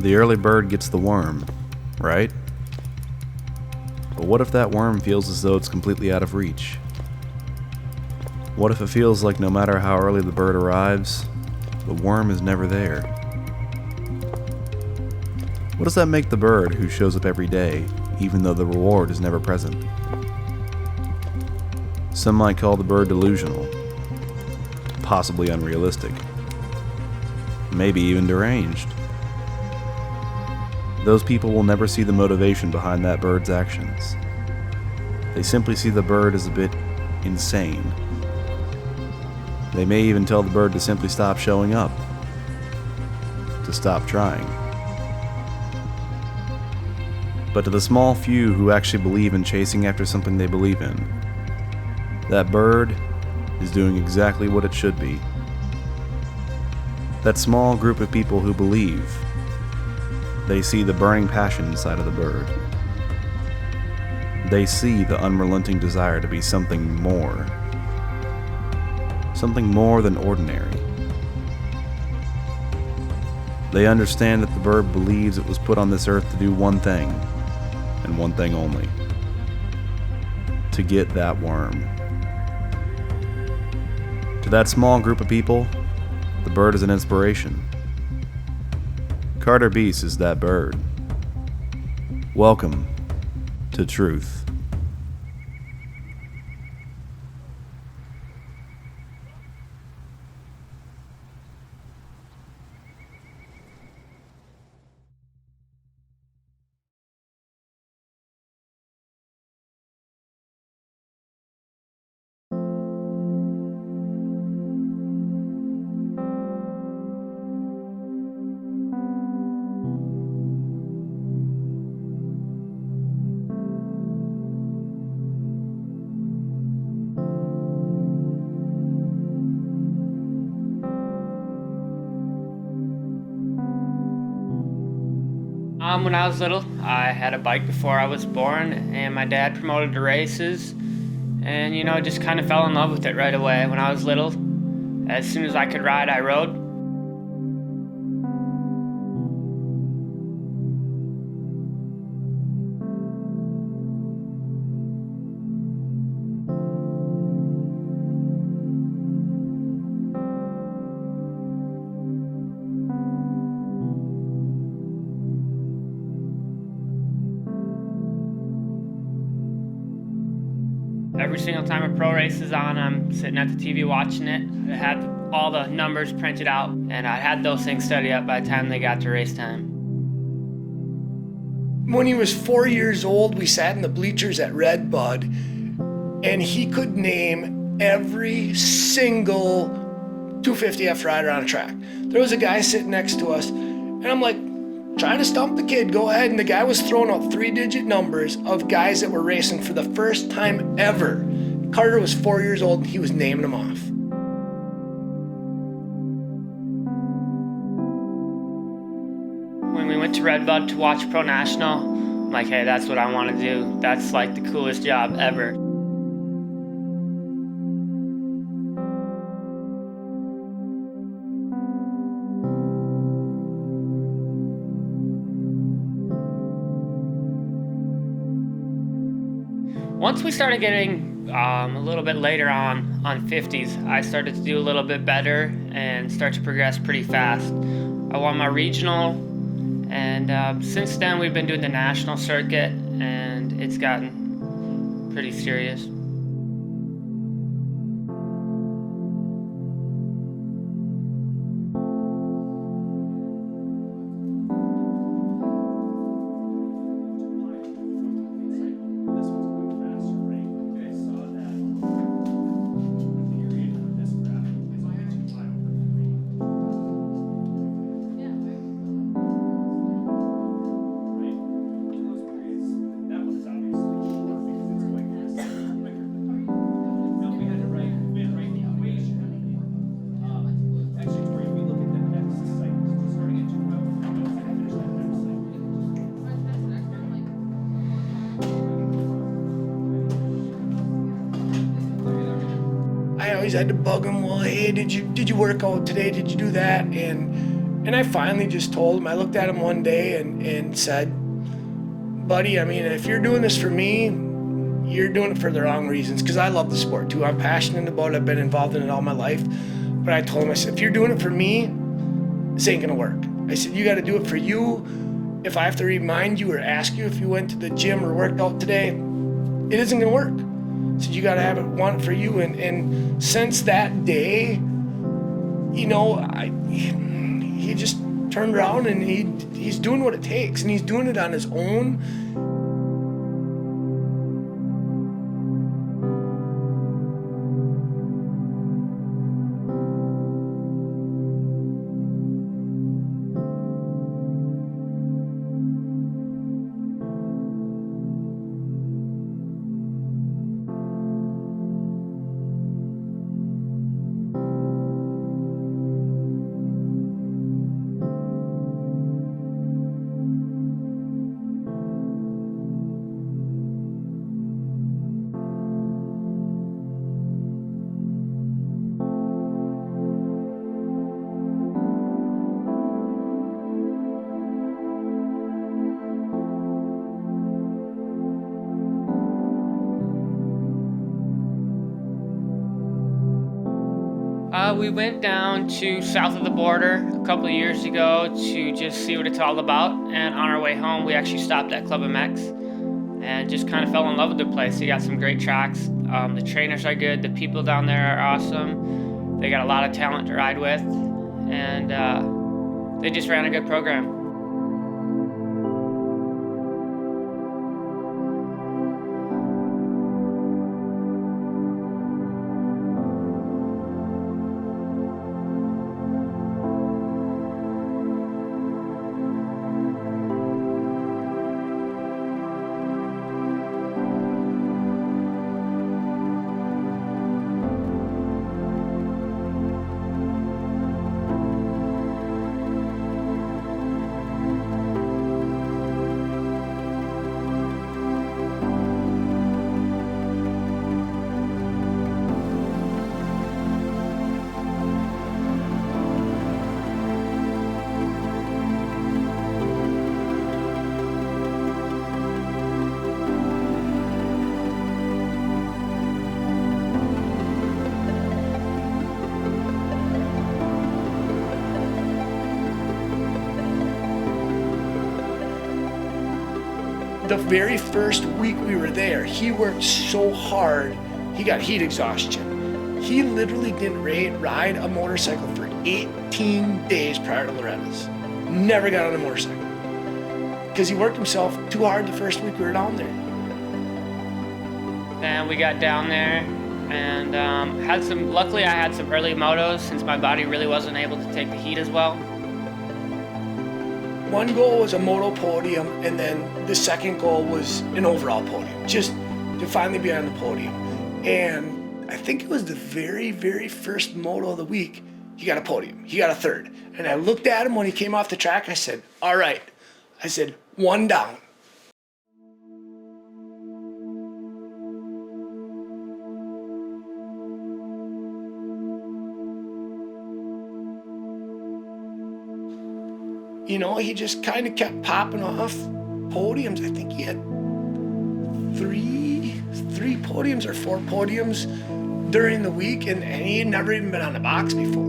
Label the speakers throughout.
Speaker 1: The early bird gets the worm, right? But what if that worm feels as though it's completely out of reach? What if it feels like no matter how early the bird arrives, the worm is never there? What does that make the bird who shows up every day, even though the reward is never present? Some might call the bird delusional, possibly unrealistic, maybe even deranged. Those people will never see the motivation behind that bird's actions. They simply see the bird as a bit insane. They may even tell the bird to simply stop showing up, to stop trying. But to the small few who actually believe in chasing after something they believe in, that bird is doing exactly what it should be. That small group of people who believe, they see the burning passion inside of the bird. They see the unrelenting desire to be something more than ordinary. They understand that the bird believes it was put on this earth to do one thing, and one thing only: to get that worm. To that small group of people, the bird is an inspiration. Carter Biese is that bird. Welcome to truth.
Speaker 2: When I was little, I had a bike before I was born, and my dad promoted to races, and just kind of fell in love with it right away when I was little. As soon as I could ride, I rode. Every single time a pro race is on, I'm sitting at the TV watching it. I had all the numbers printed out, and I had those things studied up by the time they got to race time.
Speaker 3: When he was 4 years old, we sat in the bleachers at Red Bud, and he could name every single 250F rider on a track. There was a guy sitting next to us, and I'm like, try to stump the kid, go ahead. And the guy was throwing out 3-digit numbers of guys that were racing for the first time ever. Carter was 4 years old, and he was naming them off.
Speaker 2: When we went to Red Bud to watch Pro National, I'm like, hey, that's what I want to do. That's like the coolest job ever. Once we started getting a little bit later on 50s, I started to do a little bit better and start to progress pretty fast. I won my regional, and since then we've been doing the national circuit, and it's gotten pretty serious. I always had to bug him, well, hey, did you work out today? Did you do that? And
Speaker 3: And I finally just told him, I looked at him one day and said, buddy, I mean, if you're doing this for me, you're doing it for the wrong reasons, because I love the sport too. I'm passionate about it. I've been involved in it all my life. But I told him, I said, if you're doing it for me, this ain't gonna work. I said, you gotta do it for you. If I have to remind you or ask you if you went to the gym or worked out today, it isn't gonna work. I said, you gotta have it, want it for you. And since that day, you know, he just turned around and he's doing what it takes, and he's doing it on his own.
Speaker 2: We went down to south of the border a couple of years ago to just see what it's all about, and on our way home we actually stopped at Club MX and just kind of fell in love with the place. You got some great tracks, the trainers are good, the people down there are awesome, they got a lot of talent to ride with, and they just ran a good program. The very first week we were there, he worked so hard, he got heat exhaustion. He literally didn't ride a motorcycle for 18 days prior to Loretta's. Never got on a motorcycle. Because he worked himself too hard the first week we were down there. And we got down there and luckily I had some early motos since my body really wasn't able to take the heat as well.
Speaker 3: One goal was a moto podium, and then the second goal was an overall podium, just to finally be on the podium. And I think it was the very, very first moto of the week, he got a podium. He got a third. And I looked at him when he came off the track, I said, all right. I said, one down. You know, he just kind of kept popping off podiums. I think he had three podiums or 4 podiums during the week, and he had never even been on the box before.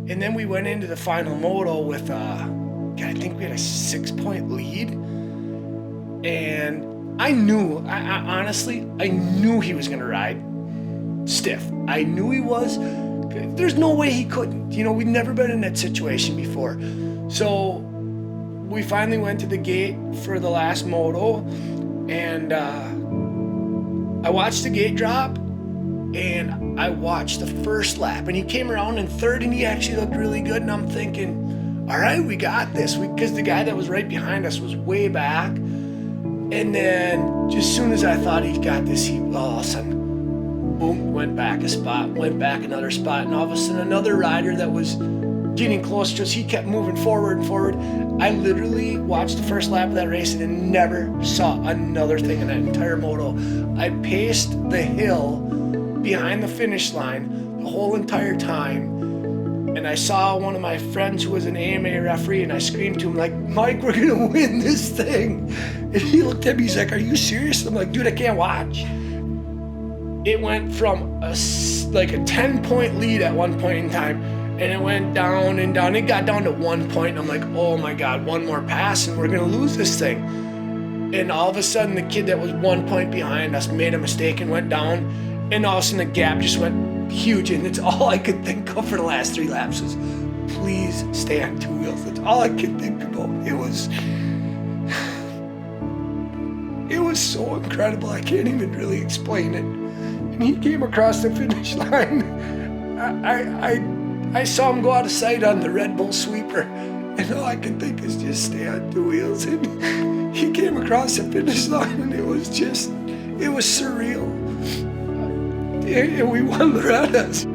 Speaker 3: And then we went into the final moto with, I think we had a 6-point lead. And I knew, honestly, I knew he was going to ride stiff. I knew he was. There's no way he couldn't. You know, we'd never been in that situation before. So we finally went to the gate for the last moto, and I watched the gate drop, and I watched the first lap, and he came around in third, and he actually looked really good, and I'm thinking, all right, we got this, because the guy that was right behind us was way back. And then, just as soon as I thought he got this, he all of a sudden, boom, went back a spot, went back another spot, and all of a sudden another rider that was getting closer to us. He kept moving forward and forward. I literally watched the first lap of that race and never saw another thing in that entire moto. I paced the hill behind the finish line the whole entire time. And I saw one of my friends who was an AMA referee, and I screamed to him like, "Mike, we're gonna win this thing." And he looked at me, he's like, "Are you serious?" I'm like, "Dude, I can't watch." It went from a 10-point lead at one point in time, and it went down and down. It got down to 1 point, and I'm like, "Oh my God, one more pass and we're gonna lose this thing." And all of a sudden, the kid that was 1 point behind us made a mistake and went down, and all of a sudden the gap just went huge. And it's all I could think of for the last 3 laps was, please stay on 2 wheels. That's all I could think about. It was so incredible. I can't even really explain it. And he came across the finish line. I saw him go out of sight on the Red Bull sweeper, and all I could think is just stay on 2 wheels. And he came across the finish line, and it was surreal. And we won Loretta's.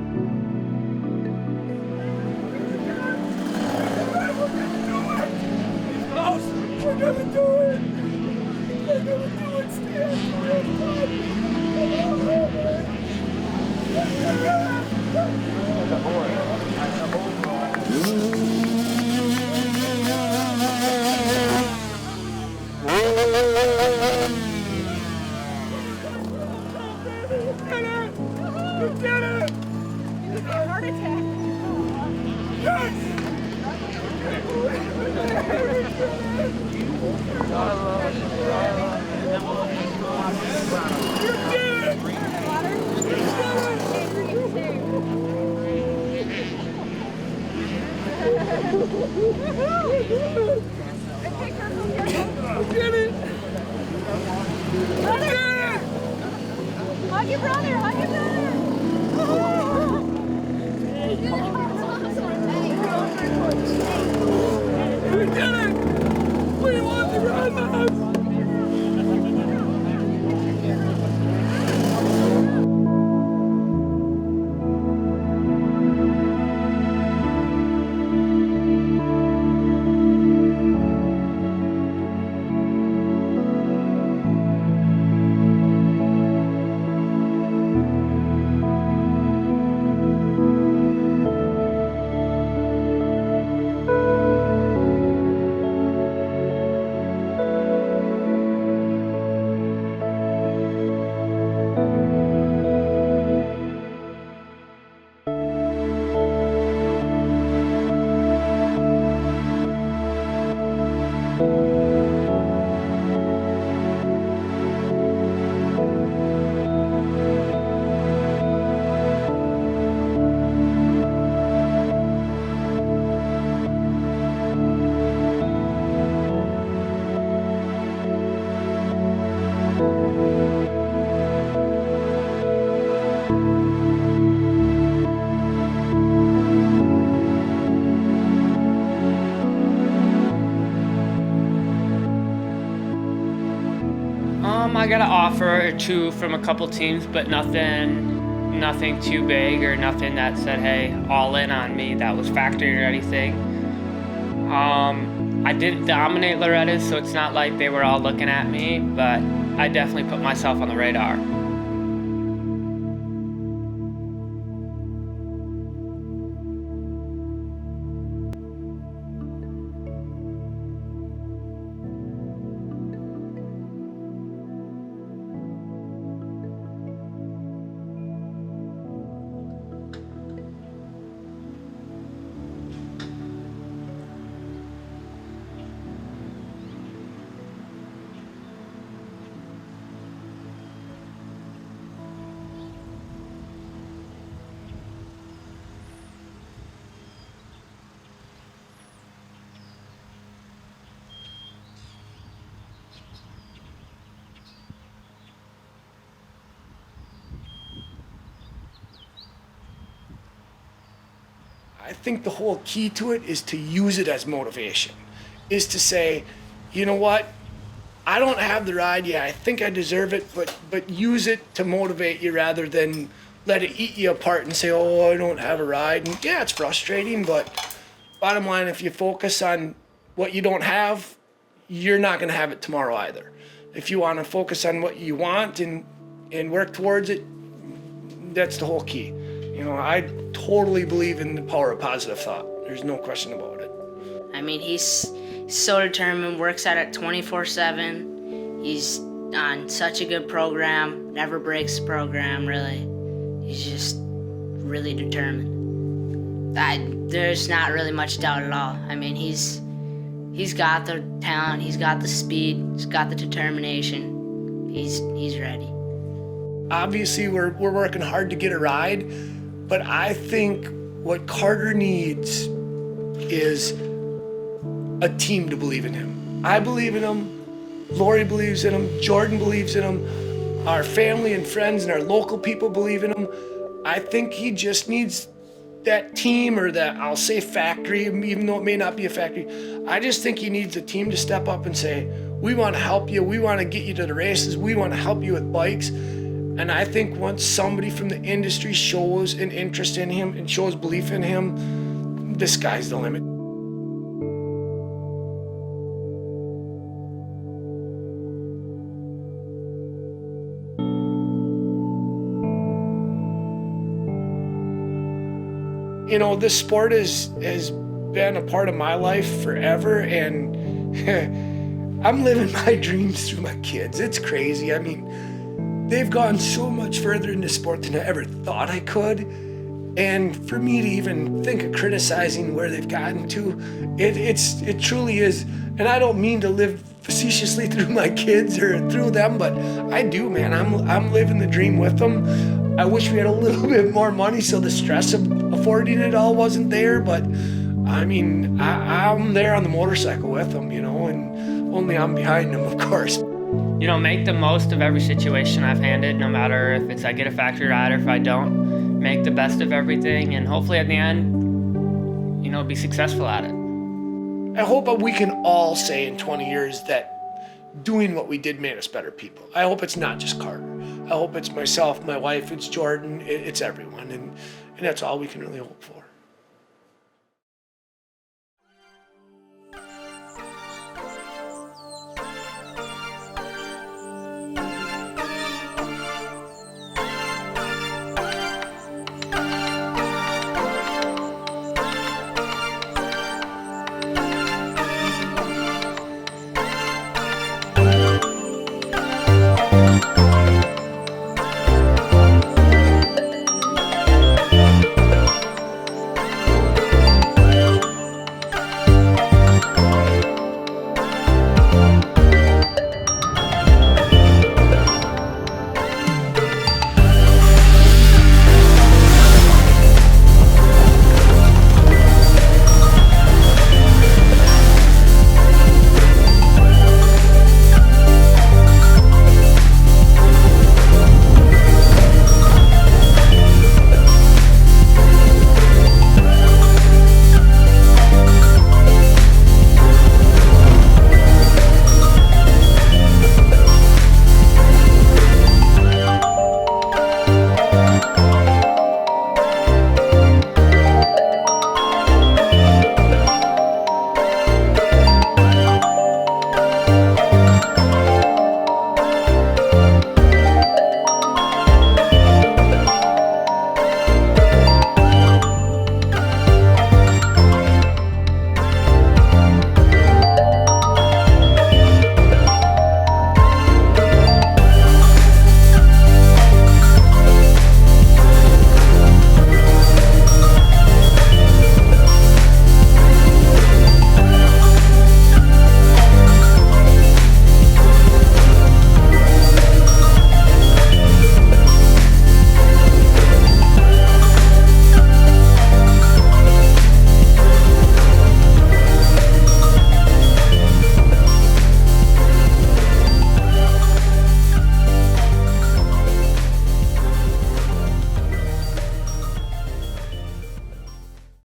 Speaker 3: We're gonna do it! We're gonna do it, Stan! You did it! You had a heart attack. Yes!
Speaker 4: Hug your brother, hug your brother.
Speaker 3: We did it! We won the run!
Speaker 2: I got an offer or two from a couple teams, but nothing too big or nothing that said, hey, all in on me, that was factored or anything. I didn't dominate Loretta's, so it's not like they were all looking at me, but I definitely put myself on the radar.
Speaker 3: I think the whole key to it is to use it as motivation, is to say, you know what, I don't have the ride yet, I think I deserve it, but use it to motivate you rather than let it eat you apart and say, oh, I don't have a ride. And yeah, it's frustrating, but bottom line, if you focus on what you don't have, you're not going to have it tomorrow either. If you want to focus on what you want and work towards it, that's the whole key. You know, I totally believe in the power of positive thought. There's no question about it.
Speaker 4: I mean, he's so determined, works at it 24/7. He's on such a good program, never breaks the program, really. He's just really determined. There's not really much doubt at all. I mean, he's got the talent, he's got the speed, he's got the determination. He's ready.
Speaker 3: Obviously, we're working hard to get a ride, but I think what Carter needs is a team to believe in him. I believe in him, Lori believes in him, Jordan believes in him, our family and friends and our local people believe in him. I think he just needs that team, or that, I'll say factory, even though it may not be a factory. I just think he needs a team to step up and say, we want to help you, we want to get you to the races, we want to help you with bikes. And I think once somebody from the industry shows an interest in him and shows belief in him, the sky's the limit. You know, this sport has been a part of my life forever, and I'm living my dreams through my kids. It's crazy. I mean, they've gone so much further in this sport than I ever thought I could. And for me to even think of criticizing where they've gotten to, it truly is. And I don't mean to live facetiously through my kids or through them, but I do, man. I'm living the dream with them. I wish we had a little bit more money so the stress of affording it all wasn't there, but I mean, I'm there on the motorcycle with them, you know, and only I'm behind them, of course.
Speaker 2: You know, make the most of every situation I've handed, no matter if it's I get a factory ride or if I don't. Make the best of everything, and hopefully at the end, you know, be successful at it.
Speaker 3: I hope we can all say in 20 years that doing what we did made us better people. I hope it's not just Carter. I hope it's myself, my wife, it's Jordan, it's everyone, and that's all we can really hope for.